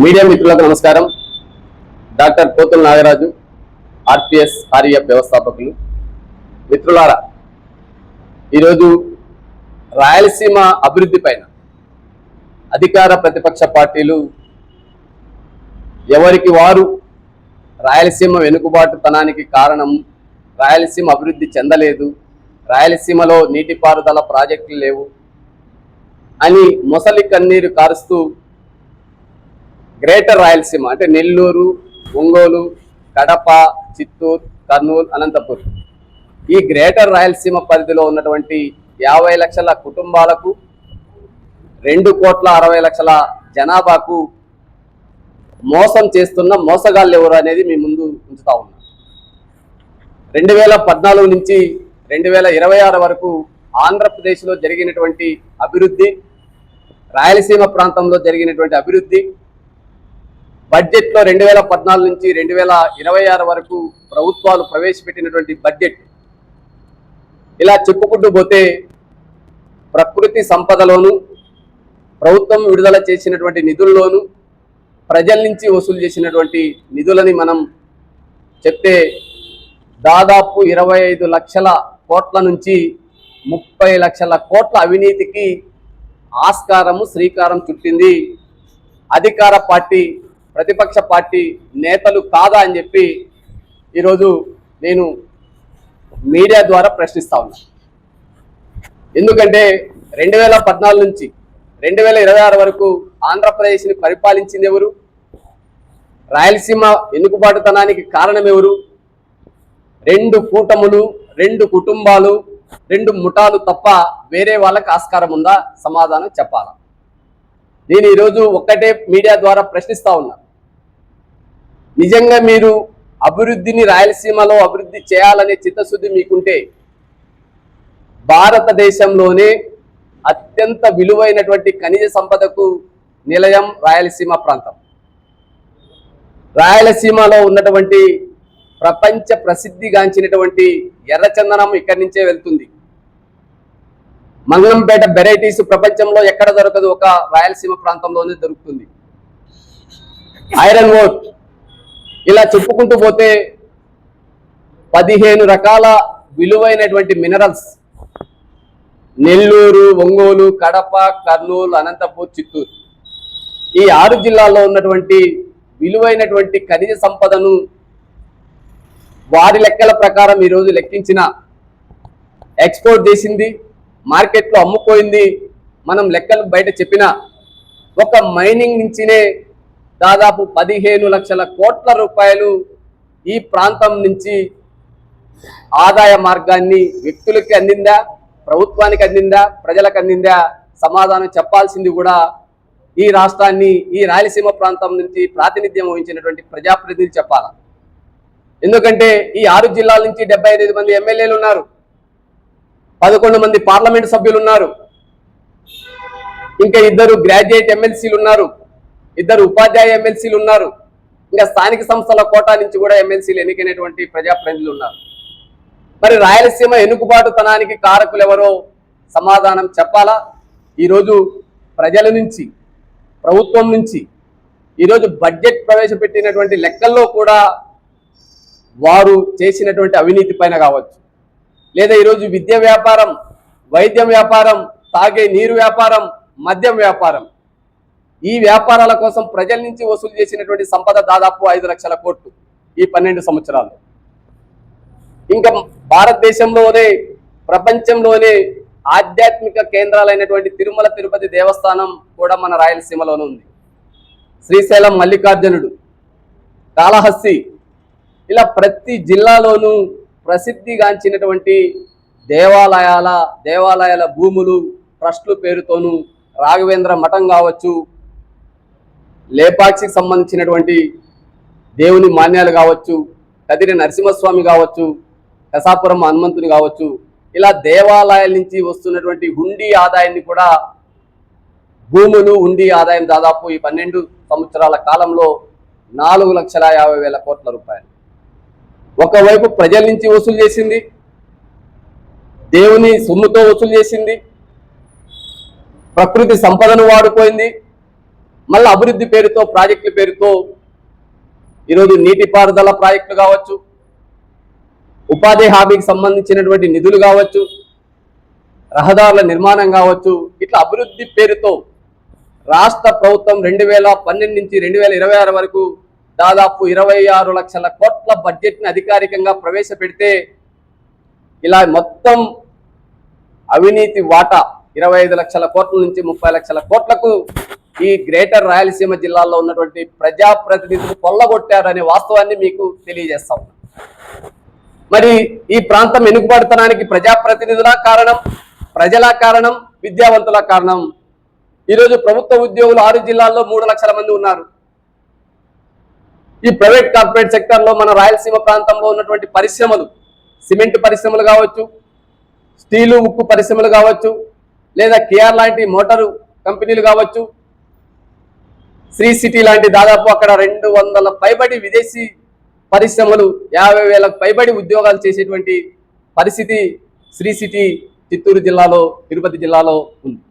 Media మిత్రులకు నమస్కారం. Doctor పోతుల Nagaraju, RPS REF వ్యవస్థాపకులు. మిత్రులారా, ఈరోజు రాయలసీమ అభివృద్ధి పైన అధికార ప్రతిపక్ష పార్టీలు ఎవరికి వారు రాయలసీమ వెనుకబాటుతనానికి కారణం, రాయలసీమ అభివృద్ధి చెందలేదు, రాయలసీమలో నీటిపారుదల ప్రాజెక్టులు లేవు అని మొసలి కన్నీరు కారుస్తూ గ్రేటర్ రాయలసీమ అంటే నెల్లూరు, ఒంగోలు, కడప, చిత్తూరు, కర్నూలు, అనంతపూర్ ఈ గ్రేటర్ రాయలసీమ పరిధిలో ఉన్నటువంటి 50 లక్షల కుటుంబాలకు 2,60,00,000 జనాభాకు మోసం చేస్తున్న మోసగాళ్ళు ఎవరు అనేది మీ ముందు ఉంచుతా ఉన్నా. 2014 నుంచి 2026 వరకు ఆంధ్రప్రదేశ్లో జరిగినటువంటి అభివృద్ధి, రాయలసీమ ప్రాంతంలో జరిగినటువంటి అభివృద్ధి, బడ్జెట్లో 2014 నుంచి 2026 వరకు ప్రభుత్వాలు ప్రవేశపెట్టినటువంటి బడ్జెట్, ఇలా చెప్పుకుంటూ పోతే ప్రకృతి సంపదలోను, ప్రభుత్వం విడుదల చేసినటువంటి నిధుల్లోను, ప్రజల నుంచి వసూలు చేసినటువంటి నిధులని మనం చెప్తే దాదాపు 25 లక్షల కోట్ల నుంచి 30 లక్షల కోట్ల అవినీతికి ఆస్కారము, శ్రీకారం చుట్టింది అధికార పార్టీ, ప్రతిపక్ష పార్టీ నేతలు కాదా అని చెప్పి ఈరోజు నేను మీడియా ద్వారా ప్రశ్నిస్తా ఉన్నా. ఎందుకంటే 2014 నుంచి 2026 వరకు ఆంధ్రప్రదేశ్ని పరిపాలించింది ఎవరు? రాయలసీమ వెనుకబాటుతనానికి కారణం ఎవరు? 2 కూటములు, 2 కుటుంబాలు, 2 ముఠాలు తప్ప వేరే వాళ్ళకి ఆస్కారం ఉందా? సమాధానం చెప్పాలా? నేను ఈరోజు ఒక్కటే మీడియా ద్వారా ప్రశ్నిస్తా ఉన్నా. నిజంగా మీరు అభివృద్ధిని, రాయలసీమలో అభివృద్ధి చేయాలనే చిత్తశుద్ధి మీకుంటే భారతదేశంలోనే అత్యంత విలువైనటువంటి ఖనిజ సంపదకు నిలయం రాయలసీమ ప్రాంతం. రాయలసీమలో ఉన్నటువంటి ప్రపంచ ప్రసిద్ధిగాంచినటువంటి ఎర్రచందనం ఇక్కడి నుంచే వెళ్తుంది. మంగళంపేట వెరైటీస్ ప్రపంచంలో ఎక్కడ దొరకదు, ఒక రాయలసీమ ప్రాంతంలోనే దొరుకుతుంది. ఐరన్ ఓర్, ఇలా చెప్పుకుంటూ పోతే 15 రకాల విలువైనటువంటి మినరల్స్ నెల్లూరు, ఒంగోలు, కడప, కర్నూలు, అనంతపూర్, చిత్తూరు ఈ 6 జిల్లాల్లో ఉన్నటువంటి విలువైనటువంటి ఖనిజ సంపదను వారి లెక్కల ప్రకారం ఈరోజు లెక్కించిన, ఎక్స్పోర్ట్ చేసింది, మార్కెట్లో అమ్ముకోయింది, మనం లెక్కలు బయట చెప్పిన ఒక మైనింగ్ నుంచినే దాదాపు 15 లక్షల కోట్ల రూపాయలు ఈ ప్రాంతం నుంచి ఆదాయ మార్గాన్ని వ్యక్తులకి అందిందా, ప్రభుత్వానికి అందిందా, ప్రజలకు అందిందా? సమాధానం చెప్పాల్సింది కూడా ఈ రాష్ట్రాన్ని, ఈ రాయలసీమ ప్రాంతం నుంచి ప్రాతినిధ్యం వహించినటువంటి ప్రజాప్రతినిధులు చెప్పాలా. ఎందుకంటే ఈ 6 జిల్లాల నుంచి 75 మంది ఎమ్మెల్యేలు ఉన్నారు, 11 మంది పార్లమెంట్ సభ్యులు ఉన్నారు, ఇంకా 2 గ్రాడ్యుయేట్ ఎమ్మెల్సీలు ఉన్నారు, 2 ఉపాధ్యాయ ఎమ్మెల్సీలు ఉన్నారు, ఇంకా స్థానిక సంస్థల కోటా నుంచి కూడా ఎమ్మెల్సీలు ఎన్నికైనటువంటి ప్రజాప్రతినిధులు ఉన్నారు. మరి రాయలసీమ వెనుకబాటుతనానికి కారకులు ఎవరో సమాధానం చెప్పాలా? ఈరోజు ప్రజల నుంచి, ప్రభుత్వం నుంచి ఈరోజు బడ్జెట్ ప్రవేశపెట్టినటువంటి లెక్కల్లో కూడా వారు చేసినటువంటి అవినీతి పైన కావచ్చు, లేదా ఈరోజు విద్య వ్యాపారం, వైద్యం వ్యాపారం, తాగే నీరు వ్యాపారం, మద్యం వ్యాపారం, ఈ వ్యాపారాల కోసం ప్రజల నుంచి వసూలు చేసినటువంటి సంపద దాదాపు 5 లక్షల కోట్లు ఈ 12 సంవత్సరాలు. ఇంకా భారతదేశంలోనే, ప్రపంచంలోనే ఆధ్యాత్మిక కేంద్రాలైనటువంటి తిరుమల తిరుపతి దేవస్థానం కూడా మన రాయలసీమలోనే ఉంది. శ్రీశైలం మల్లికార్జునుడు, కాళహస్తి, ఇలా ప్రతి జిల్లాలోనూ ప్రసిద్ధిగాంచినటువంటి దేవాలయాల భూములు ట్రస్టుల పేరుతోనూ, రాఘవేంద్ర మఠం కావచ్చు, లేపాక్షికి సంబంధించినటువంటి దేవుని మాన్యాలు కావచ్చు, కదిరి నరసింహస్వామి కావచ్చు, కసాపురం హనుమంతుని కావచ్చు, ఇలా దేవాలయాల నుంచి వస్తున్నటువంటి హుండీ ఆదాయాన్ని కూడా, భూములు హుండీ ఆదాయం దాదాపు ఈ 12 సంవత్సరాల కాలంలో 4,50,000 కోట్ల రూపాయలు. ఒకవైపు ప్రజల నుంచి వసూలు చేసింది, దేవుని సొమ్ముతో వసూలు చేసింది, ప్రకృతి సంపదను వాడుకోయింది, మళ్ళీ అభివృద్ధి పేరుతో, ప్రాజెక్టుల పేరుతో ఈరోజు నీటిపారుదల ప్రాజెక్టులు కావచ్చు, ఉపాధి హామీకి సంబంధించినటువంటి నిధులు కావచ్చు, రహదారుల నిర్మాణం కావచ్చు, ఇట్లా అభివృద్ధి పేరుతో రాష్ట్ర ప్రభుత్వం 2012 నుంచి 2026 వరకు దాదాపు 26 లక్షల కోట్ల బడ్జెట్ని అధికారికంగా ప్రవేశపెడితే ఇలా మొత్తం అవినీతి వాటా 25 లక్షల కోట్ల నుంచి 30 లక్షల కోట్లకు ఈ గ్రేటర్ రాయలసీమ జిల్లాలో ఉన్నటువంటి ప్రజాప్రతినిధులు కొల్లగొట్టారనే వాస్తవాన్ని మీకు తెలియజేస్తాం. మరి ఈ ప్రాంతం వెనుకబడతనానికి ప్రజాప్రతినిధుల కారణం, ప్రజల కారణం, విద్యావంతుల కారణం. ఈరోజు ప్రభుత్వ ఉద్యోగులు 6 జిల్లాల్లో 3 లక్షల మంది ఉన్నారు. ఈ ప్రైవేట్ కార్పొరేట్ సెక్టర్లో మన రాయలసీమ ప్రాంతంలో ఉన్నటువంటి పరిశ్రమలు, సిమెంట్ పరిశ్రమలు కావచ్చు, స్టీలు ఉక్కు పరిశ్రమలు కావచ్చు, లేదా కేఆర్ లాంటి మోటారు కంపెనీలు కావచ్చు, శ్రీ సిటీ లాంటి దాదాపు అక్కడ 200 పైబడి విదేశీ పరిశ్రమలు, 50,000 పైబడి ఉద్యోగాలు చేసేటువంటి పరిస్థితి శ్రీ సిటీ చిత్తూరు జిల్లాలో, తిరుపతి జిల్లాలో ఉంది.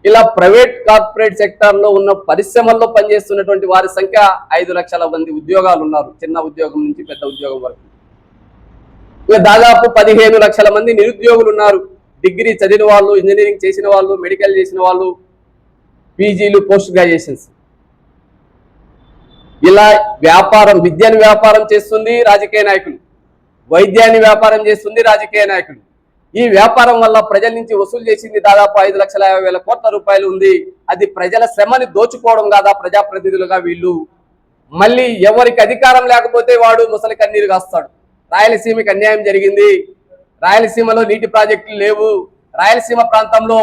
ఇలా ప్రైవేట్ కార్పొరేట్ సెక్టార్లో ఉన్న పరిశ్రమల్లో పనిచేస్తున్నటువంటి వారి సంఖ్య 5 లక్షల మంది ఉద్యోగాలు ఉన్నారు, చిన్న ఉద్యోగం నుంచి పెద్ద ఉద్యోగం వరకు. ఇక దాదాపు 15 లక్షల మంది నిరుద్యోగులు ఉన్నారు. డిగ్రీ చదివిన వాళ్ళు, ఇంజనీరింగ్ చేసిన వాళ్ళు, మెడికల్ చేసిన వాళ్ళు, పీజీలు, పోస్ట్ గ్రాడ్యుయేషన్స్. ఇలా వ్యాపారం, విద్యను వ్యాపారం చేస్తుంది రాజకీయ నాయకులు, వైద్యాన్ని వ్యాపారం చేస్తుంది రాజకీయ నాయకులు. ఈ వ్యాపారం వల్ల ప్రజల నుంచి వసూలు చేసింది దాదాపు 5,50,000 కోట్ల రూపాయలు ఉంది. అది ప్రజల శ్రమని దోచుకోవడం కాదా ప్రజాప్రతినిధులుగా వీళ్ళు? మళ్ళీ ఎవరికి అధికారం లేకపోతే వాడు ముసలి కన్నీరు కాస్తాడు. రాయలసీమకి అన్యాయం జరిగింది, రాయలసీమలో నీటి ప్రాజెక్టులు లేవు, రాయలసీమ ప్రాంతంలో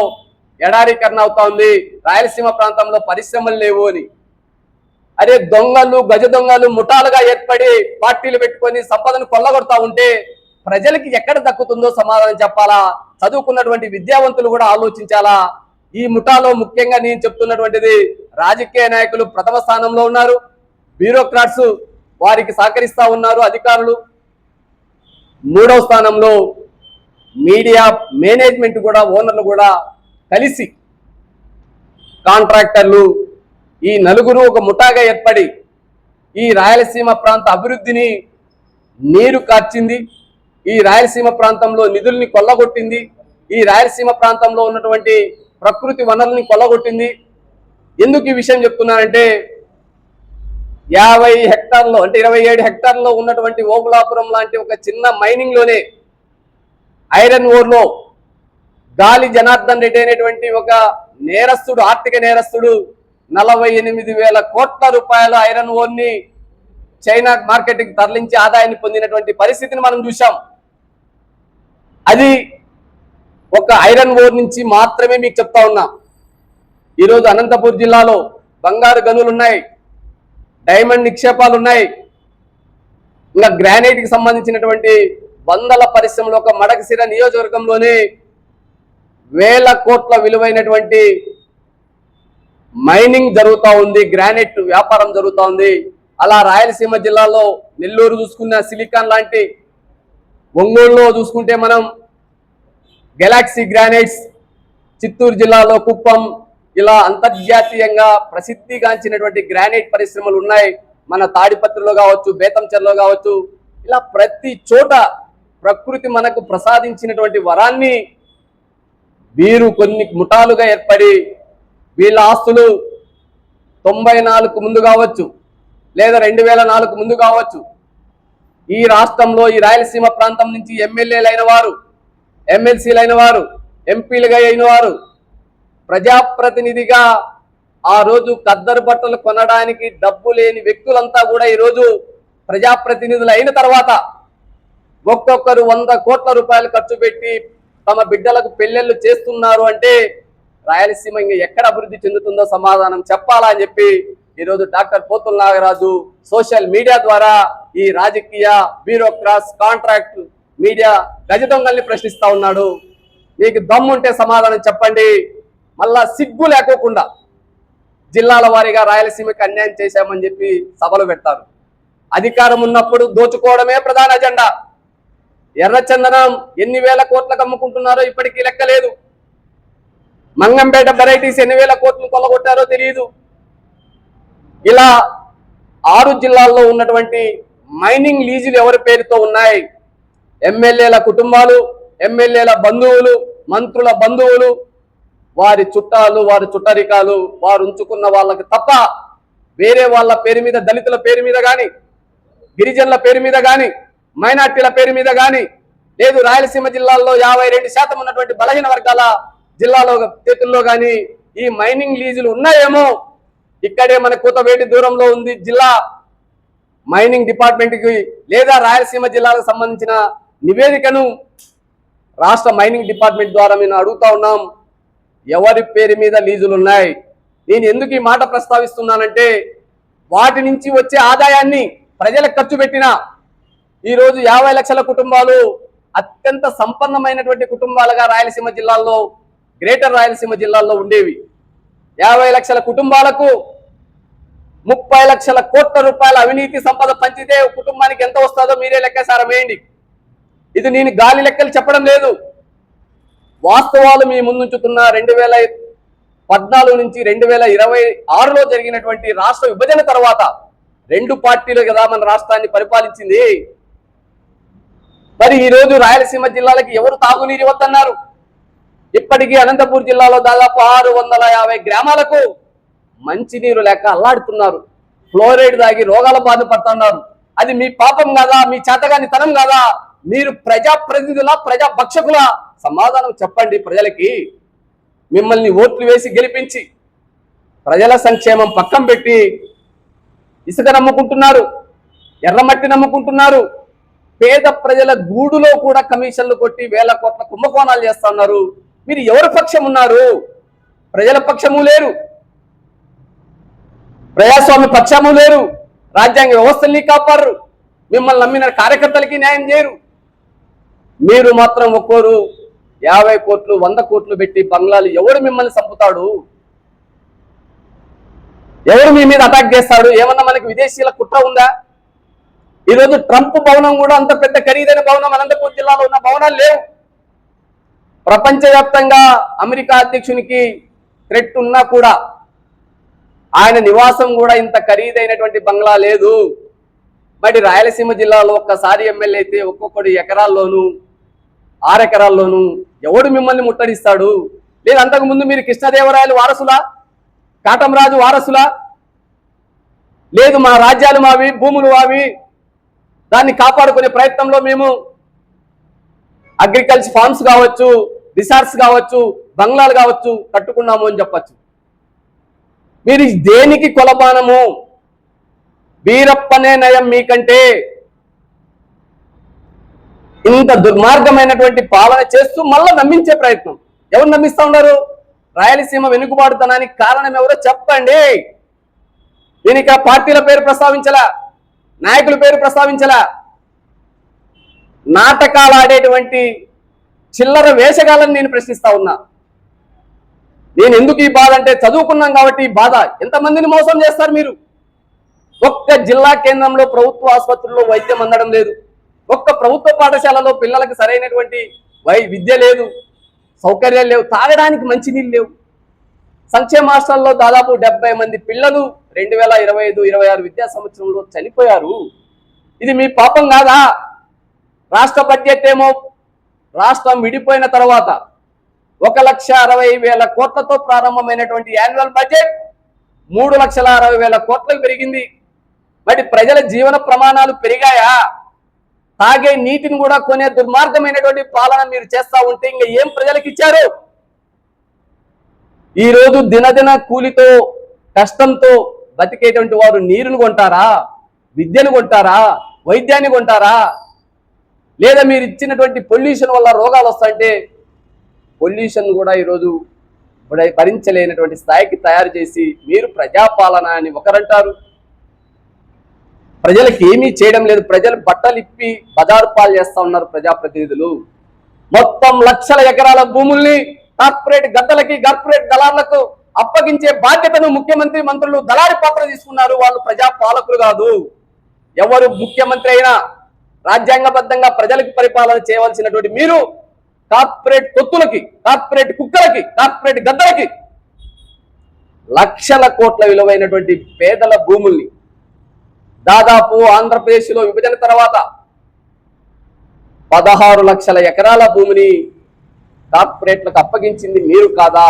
ఎడారీకరణ అవుతా ఉంది, రాయలసీమ ప్రాంతంలో పరిశ్రమలు లేవు అని. అదే దొంగలు, గజ దొంగలు ముఠాలుగా ఏర్పడి పార్టీలు పెట్టుకొని సంపదను కొల్లగొడతా ఉంటే ప్రజలకి ఎక్కడ దక్కుతుందో సమాధానం చెప్పాలా. చదువుకున్నటువంటి విద్యావంతులు కూడా ఆలోచించాలా. ఈ ముఠాలో ముఖ్యంగా నేను చెప్తున్నటువంటిది, రాజకీయ నాయకులు ప్రథమ స్థానంలో ఉన్నారు, బ్యూరోక్రాట్స్ వారికి సహకరిస్తా ఉన్నారు, అధికారులు 3వ స్థానంలో మీడియా మేనేజ్మెంట్ కూడా, ఓనర్లు కూడా కలిసి, కాంట్రాక్టర్లు, ఈ నలుగురు ఒక ముఠాగా ఏర్పడి ఈ రాయలసీమ ప్రాంత అభివృద్ధిని నీరు కార్చింది, ఈ రాయలసీమ ప్రాంతంలో నిధుల్ని కొల్లగొట్టింది, ఈ రాయలసీమ ప్రాంతంలో ఉన్నటువంటి ప్రకృతి వనరుల్ని కొల్లగొట్టింది. ఎందుకు ఈ విషయం చెప్తున్నానంటే 50 హెక్టార్లో, అంటే 27 హెక్టార్లో ఉన్నటువంటి ఓబులాపురం లాంటి ఒక చిన్న మైనింగ్ లోనే, ఐరన్ ఓర్లో గాలి జనార్దన్ రెడ్డి అనేటువంటి ఒక నేరస్తుడు, ఆర్థిక నేరస్తుడు 48,000 కోట్ల రూపాయల ఐరన్ ఓర్ని చైనా మార్కెట్కి తరలించి ఆదాయాన్ని పొందినటువంటి పరిస్థితిని మనం చూసాం. అది ఒక ఐరన్ ఓర్ నుంచి మాత్రమే మీకు చెప్తా ఉన్నా. ఈరోజు అనంతపూర్ జిల్లాలో బంగారు గనులు ఉన్నాయి, డైమండ్ నిక్షేపాలు ఉన్నాయి, ఇంకా గ్రానైట్ కి సంబంధించినటువంటి వందల పరిశ్రమలు ఒక మడకసిర నియోజకవర్గంలోనే 1,000 కోట్ల విలువైనటువంటి మైనింగ్ జరుగుతూ ఉంది, గ్రానైట్ వ్యాపారం జరుగుతూ ఉంది. అలా రాయలసీమ జిల్లాలో నెల్లూరు చూసుకున్న సిలికాన్ లాంటి, ఒంగోలులో చూసుకుంటే మనం గెలాక్సీ గ్రానైట్స్, చిత్తూరు జిల్లాలో కుప్పం, ఇలా అంతర్జాతీయంగా ప్రసిద్ధిగాంచినటువంటి గ్రానైట్ పరిశ్రమలు ఉన్నాయి. మన తాడిపత్రిలో కావచ్చు, బేతంచెర్లో కావచ్చు, ఇలా ప్రతి చోట ప్రకృతి మనకు ప్రసాదించినటువంటి వరాన్ని వీరు కొన్ని ముఠాలుగా ఏర్పడి వీళ్ళ ఆస్తులు 94 ముందు కావచ్చు, లేదా 2004 ముందు కావచ్చు, ఈ రాష్ట్రంలో ఈ రాయలసీమ ప్రాంతం నుంచి ఎమ్మెల్యేలు అయిన వారు, ఎమ్మెల్సీలు అయిన వారు, ఎంపీలుగా అయిన వారు, ప్రజాప్రతినిధిగా ఆ రోజు ఖద్దరు బట్టలు కొనడానికి డబ్బు లేని వ్యక్తులంతా కూడా ఈరోజు ప్రజాప్రతినిధులు అయిన తర్వాత ఒక్కొక్కరు 100 కోట్ల రూపాయలు ఖర్చు పెట్టి తమ బిడ్డలకు పెళ్లిళ్ళు చేస్తున్నారు అంటే రాయలసీమ ఇంకా ఎక్కడ అభివృద్ధి చెందుతుందో సమాధానం చెప్పాలా అని చెప్పి ఈరోజు డాక్టర్ పోతుల నాగరాజు సోషల్ మీడియా ద్వారా ఈ రాజకీయ బ్యూరోక్రాట్స్, కాంట్రాక్ట్ మీడియా గజ దొంగల్ని ప్రశ్నిస్తా ఉన్నాడు. మీకు దమ్ముంటే సమాధానం చెప్పండి. మళ్ళా సిగ్గు లేకోకుండా జిల్లాల వారీగా రాయలసీమకి అన్యాయం చేశామని చెప్పి సభలు పెడతారు. అధికారం ఉన్నప్పుడు దోచుకోవడమే ప్రధాన అజెండా. ఎర్రచందనం ఎన్ని వేల కోట్లకు అమ్ముకుంటున్నారో ఇప్పటికీ లెక్కలేదు. మంగంపేట వెరైటీస్ ఎన్ని వేల కోట్లు కొల్లగొట్టారో తెలియదు. ఇలా 6 జిల్లాల్లో ఉన్నటువంటి మైనింగ్ లీజులు ఎవరి పేరుతో ఉన్నాయి? ఎమ్మెల్యేల కుటుంబాలు, ఎమ్మెల్యేల బంధువులు, మంత్రుల బంధువులు, వారి చుట్టాలు, వారి చుట్టరికాలు, వారు ఉంచుకున్న వాళ్ళకి తప్ప వేరే వాళ్ళ పేరు మీద, దళితుల పేరు మీద కానీ, గిరిజనుల పేరు మీద కానీ, మైనార్టీల పేరు మీద కానీ, లేదు రాయలసీమ జిల్లాల్లో 52% ఉన్నటువంటి బలహీన వర్గాల జిల్లాలో చేతుల్లో కానీ ఈ మైనింగ్ లీజులు ఉన్నాయేమో. ఇక్కడే మన కూతవేటి దూరంలో ఉంది జిల్లా మైనింగ్ డిపార్ట్మెంట్కి, లేదా రాయలసీమ జిల్లాకు సంబంధించిన నివేదికను రాష్ట్ర మైనింగ్ డిపార్ట్మెంట్ ద్వారా మేము అడుగుతా ఉన్నాం, ఎవరి పేరు మీద లీజులు ఉన్నాయి? నేను ఎందుకు ఈ మాట ప్రస్తావిస్తున్నానంటే, వాటి నుంచి వచ్చే ఆదాయాన్ని ప్రజలకు ఖర్చు పెట్టిన ఈరోజు 50 లక్షల కుటుంబాలు అత్యంత సంపన్నమైనటువంటి కుటుంబాలుగా రాయలసీమ జిల్లాల్లో, గ్రేటర్ రాయలసీమ జిల్లాల్లో ఉండేవి. 50 లక్షల కుటుంబాలకు 30 లక్షల కోట్ల రూపాయల అవినీతి సంపద పంచితే కుటుంబానికి ఎంత వస్తుందో మీరే లెక్కసారం వేయండి. ఇది నేను గాలి లెక్కలు చెప్పడం లేదు, వాస్తవాలు మీ ముందుంచుతున్న 2014 నుంచి 2026లో జరిగినటువంటి రాష్ట్ర విభజన తర్వాత 2 పార్టీలు కదా మన రాష్ట్రాన్ని పరిపాలించింది. మరి ఈ రోజు రాయలసీమ జిల్లాలకి ఎవరు తాగునీరు ఇవ్వద్దన్నారు? ఇప్పటికీ అనంతపూర్ జిల్లాలో దాదాపు 650 గ్రామాలకు మంచినీరు లేక అల్లాడుతున్నారు, ఫ్లోరైడ్ తాగి రోగాల బాధ పడుతున్నారు. అది మీ పాపం కాదా? మీ చేతగాని తనం కాదా? మీరు ప్రజాప్రతినిధుల, ప్రజా భక్షకుల? సమాధానం చెప్పండి ప్రజలకి. మిమ్మల్ని ఓట్లు వేసి గెలిపించి ప్రజల సంక్షేమం పక్కం పెట్టి ఇసుక నమ్ముకుంటున్నారు, ఎర్రమట్టి నమ్ముకుంటున్నారు, పేద ప్రజల గూడులో కూడా కమిషన్లు కొట్టి వేల కోట్ల కుంభకోణాలు చేస్తా ఉన్నారు. మీరు ఎవరి పక్షం ఉన్నారు? ప్రజల పక్షము లేరు, ప్రజాస్వామ్య పక్షము లేరు, రాజ్యాంగ వ్యవస్థల్ని కాపాడరు, మిమ్మల్ని నమ్మిన కార్యకర్తలకి న్యాయం చేయరు. మీరు మాత్రం ఒక్కోరు 50 కోట్లు 100 కోట్లు పెట్టి బంగ్లాలు. ఎవడు మిమ్మల్ని చంపుతాడు? ఎవరు మీ మీద అటాక్ చేస్తాడు? ఏమన్నా మనకి విదేశీయుల కుట్ర ఉందా? ఈరోజు ట్రంప్ భవనం కూడా అంత పెద్ద ఖరీదైన భవనం అనంతపూర్ జిల్లాలో ఉన్న భవనాలు లేవు. ప్రపంచవ్యాప్తంగా అమెరికా అధ్యక్షునికి థ్రెట్ ఉన్నా కూడా ఆయన నివాసం కూడా ఇంత ఖరీదైనటువంటి బంగ్లా లేదు. మరి రాయలసీమ జిల్లాలో ఒక్కసారి ఎమ్మెల్యే అయితే ఒక్కొక్కడు ఎకరాల్లోనూ 6 ఎకరాల్లోనూ ఎవడు మిమ్మల్ని ముట్టడిస్తాడు? లేదు అంతకుముందు మీరు కృష్ణదేవరాయలు వారసులా, కాటంరాజు వారసులా? లేదు మా రాజ్యాలు మావి, భూములు మావి, దాన్ని కాపాడుకునే ప్రయత్నంలో మేము అగ్రికల్చర్ ఫార్మ్స్ కావచ్చు, రిసార్ట్స్ కావచ్చు, బంగ్లాలు కావచ్చు కట్టుకున్నాము అని చెప్పచ్చు. మీరు దేనికి కొలబానము? వీరప్పనే నయం మీకంటే. ఇంత దుర్మార్గమైనటువంటి పాలన చేస్తూ మళ్ళా నమ్మించే ప్రయత్నం. ఎవరు నమ్మిస్తా ఉన్నారు? రాయలసీమ వెనుకబాటుతనానికి కారణం ఎవరో చెప్పండి. దీనికి ఆ పార్టీల పేరు ప్రస్తావించలా, నాయకుల పేరు ప్రస్తావించలా. నాటకాలు ఆడేటువంటి చిల్లర వేషగాళ్ళని నేను ప్రశ్నిస్తా ఉన్నా. నేను ఎందుకు ఈ బాధ అంటే, చదువుకున్నాం కాబట్టి ఈ బాధ. ఎంతమందిని మోసం చేస్తారు మీరు? ఒక్క జిల్లా కేంద్రంలో ప్రభుత్వ ఆసుపత్రుల్లో వైద్యం అందడం లేదు, ఒక్క ప్రభుత్వ పాఠశాలలో పిల్లలకు సరైనటువంటి విద్య లేదు, సౌకర్యాలు లేవు, తాగడానికి మంచినీళ్ళు లేవు. సంక్షేమ హాస్టల్లో దాదాపు 70 మంది పిల్లలు 2025-26 విద్యా సంవత్సరంలో చనిపోయారు. ఇది మీ పాపం కాదా? రాష్ట్ర బడ్జెట్ ఏమో రాష్ట్రం విడిపోయిన తర్వాత 1,60,000 కోట్లతో ప్రారంభమైనటువంటి యాన్యువల్ బడ్జెట్ 3,60,000 కోట్లకు పెరిగింది. మరి ప్రజల జీవన ప్రమాణాలు పెరిగాయా? తాగే నీటిని కూడా కొనే దుర్మార్గమైనటువంటి పాలన మీరు చేస్తా ఉంటే ఇంకా ఏం ప్రజలకు ఇచ్చారు? ఈ రోజు దినదిన కూలితో, కష్టంతో బతికేటువంటి వారు నీరును కొంటారా? విద్యను కొంటారా? వైద్యాన్ని కొంటారా? లేదా మీరు ఇచ్చినటువంటి పొల్యూషన్ వల్ల రోగాలు వస్తాయంటే పొల్యూషన్ కూడా ఈరోజు భరించలేనటువంటి స్థాయికి తయారు చేసి మీరు ప్రజాపాలన అని ఒకరంటారు. ప్రజలకు ఏమీ చేయడం లేదు. ప్రజలు బట్టలు ఇప్పి బజారు పాలు చేస్తా ఉన్నారు ప్రజాప్రతినిధులు. మొత్తం లక్షల ఎకరాల భూముల్ని కార్పొరేట్ గద్దలకి, కార్పొరేట్ దళారులకు అప్పగించే బాధ్యతను ముఖ్యమంత్రి, మంత్రులు దళారి పాత్ర తీసుకున్నారు. వాళ్ళు ప్రజా పాలకులు కాదు. ఎవరు ముఖ్యమంత్రి అయినా రాజ్యాంగబద్ధంగా ప్రజలకు పరిపాలన చేయవలసినటువంటి మీరు కార్పొరేట్ తొత్తులకి, కార్పొరేట్ కుక్కలకి, కార్పొరేట్ గద్దలకి లక్షల కోట్ల విలువైనటువంటి పేదల భూముల్ని దాదాపు ఆంధ్రప్రదేశ్లో విభజన తర్వాత 16 లక్షల ఎకరాల భూమిని కార్పొరేట్లకు అప్పగించింది మీరు కాదా?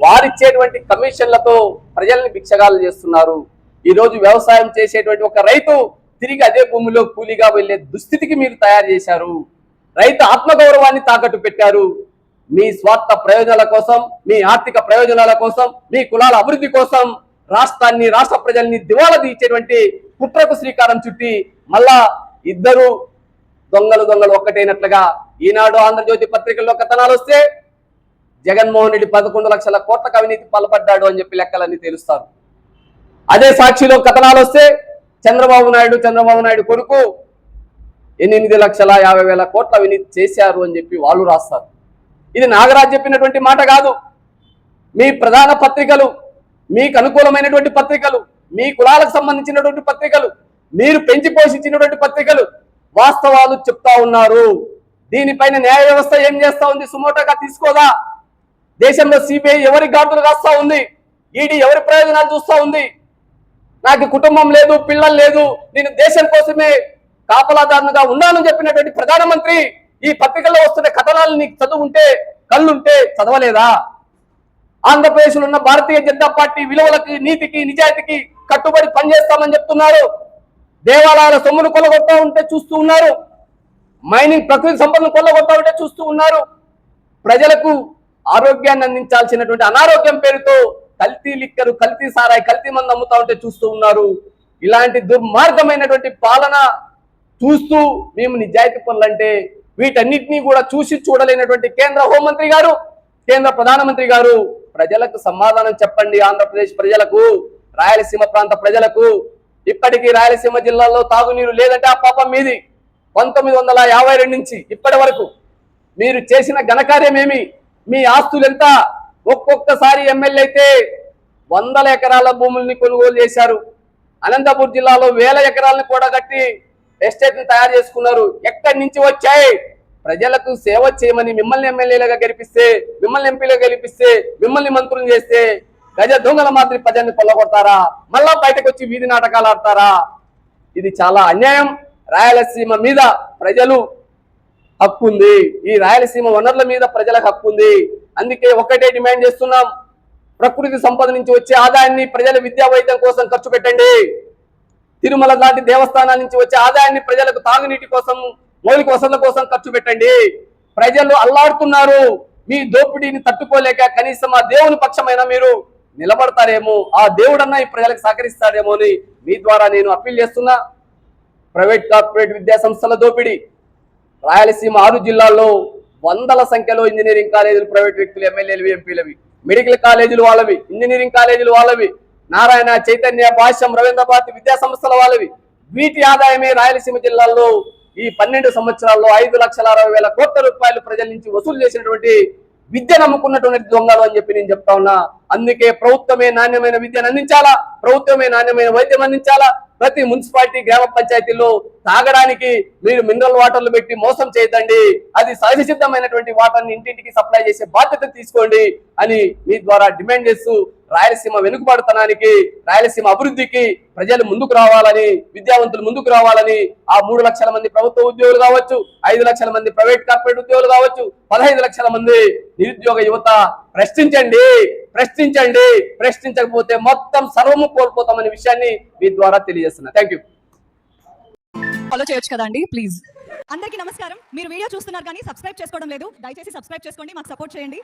వారిచ్చేటువంటి కమిషన్లతో ప్రజల్ని భిక్షగాలు చేస్తున్నారు. ఈరోజు వ్యవసాయం చేసేటువంటి ఒక రైతు తిరిగి అదే భూమిలో కూలీగా వెళ్లే దుస్థితికి మీరు తయారు చేశారు. రైతు ఆత్మగౌరవాన్ని తాకట్టు పెట్టారు. మీ స్వార్థ ప్రయోజనాల కోసం, మీ ఆర్థిక ప్రయోజనాల కోసం, మీ కులాల అభివృద్ధి కోసం రాష్ట్రాన్ని, రాష్ట్ర ప్రజల్ని దివాలా తీసేటువంటి కుట్రకు శ్రీకారం చుట్టి మళ్ళా ఇద్దరు దొంగలు ఒక్కటైనట్లుగా ఈనాడు, ఆంధ్రజ్యోతి పత్రికల్లో కథనాలు వస్తే జగన్మోహన్ రెడ్డి 11 లక్షల కోట్లకు అవినీతి పాల్పడ్డాడు అని చెప్పి లెక్కలన్నీ తెలుస్తారు. అదే సాక్షిలో కథనాలు వస్తే చంద్రబాబు నాయుడు కొడుకు 8,50,000 కోట్ల అవినీతి చేశారు అని చెప్పి వాళ్ళు రాస్తారు. ఇది నాగరాజ్ చెప్పినటువంటి మాట కాదు. మీ ప్రధాన పత్రికలు, మీకు అనుకూలమైనటువంటి పత్రికలు, మీ కులాలకు సంబంధించినటువంటి పత్రికలు, మీరు పెంచి పోషించినటువంటి పత్రికలు వాస్తవాలు చెప్తా ఉన్నారు. దీనిపైన న్యాయ వ్యవస్థ ఏం చేస్తా ఉంది? సుమోటోగా తీసుకోదా? దేశంలో సిబిఐ ఎవరి గాడులు కాస్తా ఉంది? ఈడీ ఎవరి ప్రయోజనాలు చూస్తా ఉంది? నాకు కుటుంబం లేదు, పిల్లలు లేదు, నేను దేశం కోసమే కాపలాదారునిగా ఉన్నానని చెప్పినటువంటి ప్రధానమంత్రి ఈ పత్రికల్లో వస్తున్న కథనాలు నీకు చదువుంటే, కళ్ళుంటే చదవలేదా? ఆంధ్రప్రదేశ్లో ఉన్న భారతీయ జనతా పార్టీ విలువలకి, నీతికి, నిజాయితీకి కట్టుబడి పనిచేస్తామని చెప్తున్నారు. దేవాలయాల సొమ్మును కొల్లగొడతా ఉంటే చూస్తూ ఉన్నారు. మైనింగ్ ప్రకృతి సంపదను కొల్లగొడతా ఉంటే చూస్తూ ఉన్నారు. ప్రజలకు ఆరోగ్యాన్ని అందించాల్సినటువంటి అనారోగ్యం పేరుతో కల్తీ లిక్కరు, కల్తీ సారాయి, కల్తీ మందు అమ్ముతా ఉంటే చూస్తూ ఉన్నారు. ఇలాంటి దుర్మార్గమైనటువంటి పాలన చూస్తూ మేము నిజాయితీ పనులంటే వీటన్నిటినీ కూడా చూసి చూడలేనటువంటి కేంద్ర హోంమంత్రి గారు, కేంద్ర ప్రధానమంత్రి గారు ప్రజలకు సమాధానం చెప్పండి. ఆంధ్రప్రదేశ్ ప్రజలకు, రాయలసీమ ప్రాంత ప్రజలకు. ఇప్పటికీ రాయలసీమ జిల్లాలో తాగునీరు లేదంటే ఆ పాపం మీది. 1952 నుంచి ఇప్పటి వరకు మీరు చేసిన ఘనకార్యమేమి? మీ ఆస్తులు ఎంత? ఒక్కొక్కసారి ఎమ్మెల్యే అయితే 100 ఎకరాల భూముల్ని కొనుగోలు చేశారు. అనంతపురం జిల్లాలో 1000 ఎకరాలను కూడా కట్టి ఎస్టేట్ ని తయారు చేసుకున్నారు. ఎక్కడి నుంచి వచ్చాయి? ప్రజలకు సేవ చేయమని మిమ్మల్ని ఎమ్మెల్యేలుగా గెలిపిస్తే, మిమ్మల్ని ఎంపీలుగా గెలిపిస్తే, మిమ్మల్ని మంత్రులు చేస్తే గజ దొంగల మాదిరి ప్రజల్ని కొల్లగొడతారా? మళ్ళా బయటకు వచ్చి వీధి నాటకాలు ఆడతారా? ఇది చాలా అన్యాయం. రాయలసీమ మీద ప్రజలు హక్కు ఉంది. ఈ రాయలసీమ వనరుల మీద ప్రజలకు హక్కు ఉంది. అందుకే ఒక్కటే డిమాండ్ చేస్తున్నాం. ప్రకృతి సంపద నుంచి వచ్చే ఆదాయాన్ని ప్రజల విద్యా వైద్యం కోసం ఖర్చు పెట్టండి. తిరుమల లాంటి దేవస్థానాల నుంచి వచ్చే ఆదాయాన్ని ప్రజలకు తాగునీటి కోసం, మౌలిక వసతుల కోసం ఖర్చు పెట్టండి. ప్రజలు అల్లాడుతున్నారు. మీ దోపిడీని తట్టుకోలేక కనీసం ఆ దేవుని పక్షమైనా మీరు నిలబడతారేమో, ఆ దేవుడన్నా ఈ ప్రజలకు సహకరిస్తారేమో అని మీ ద్వారా నేను అప్పీల్ చేస్తున్నా. ప్రైవేట్, కార్పొరేట్ విద్యా సంస్థల దోపిడీ రాయలసీమ 6 జిల్లాల్లో వందల సంఖ్యలో ఇంజనీరింగ్ కాలేజీలు ప్రైవేట్ వ్యక్తులు, ఎమ్మెల్యేలు, ఎంపీలవి, మెడికల్ కాలేజీలు వాళ్ళవి, ఇంజనీరింగ్ కాలేజీలు వాళ్ళవి, నారాయణ, చైతన్య, భాష్యం, రవీంద్ర భారతి విద్యా సంస్థల వాళ్ళవి. వీటి ఆదాయమే రాయలసీమ జిల్లాల్లో ఈ 12 సంవత్సరాల్లో 5,60,000 కోట్ల రూపాయలు ప్రజల నుంచి వసూలు చేసినటువంటి విద్య నమ్ముకున్నటువంటి దొంగలు అని చెప్పి నేను చెప్తా ఉన్నా. అందుకే ప్రభుత్వమే నాణ్యమైన విద్యను అందించాలా, ప్రభుత్వమే నాణ్యమైన వైద్యం అందించాలా. ప్రతి మున్సిపాలిటీ, గ్రామ పంచాయతీల్లో తాగడానికి మీరు మినరల్ వాటర్లు పెట్టి మోసం చేయదండి. అది సహజ సిద్ధమైనటువంటి వాటర్ని ఇంటింటికి సప్లై చేసే బాధ్యత తీసుకోండి అని మీ ద్వారా డిమాండ్ చేస్తూ రాయలసీమ వెనుకబడతనానికి, రాయలసీమ అభివృద్ధికి ప్రజలు ముందుకు రావాలని, విద్యావంతులు ముందుకు రావాలని, ఆ 3 లక్షల మంది ప్రభుత్వ ఉద్యోగులు కావచ్చు, 5 లక్షల మంది ప్రైవేట్, కార్పొరేట్ ఉద్యోగులు కావచ్చు, 15 లక్షల మంది నిరుద్యోగ యువత ప్రశ్నించండి, ప్రశ్నించండి. ప్రశ్నించకపోతే మొత్తం సర్వము కోల్పోతామనే విషయాన్ని మీ ద్వారా తెలియజేస్తున్నా. Thank you. ఫాలో చేయొచ్చు కదండి ప్లీజ్. అందరికీ నమస్కారం. మీరు వీడియో చూస్తున్నారు కానీ సబ్స్క్రైబ్ చేసుకోవడం లేదు. దయచేసి సబ్స్క్రైబ్ చేసుకోండి, మాకు సపోర్ట్ చేయండి.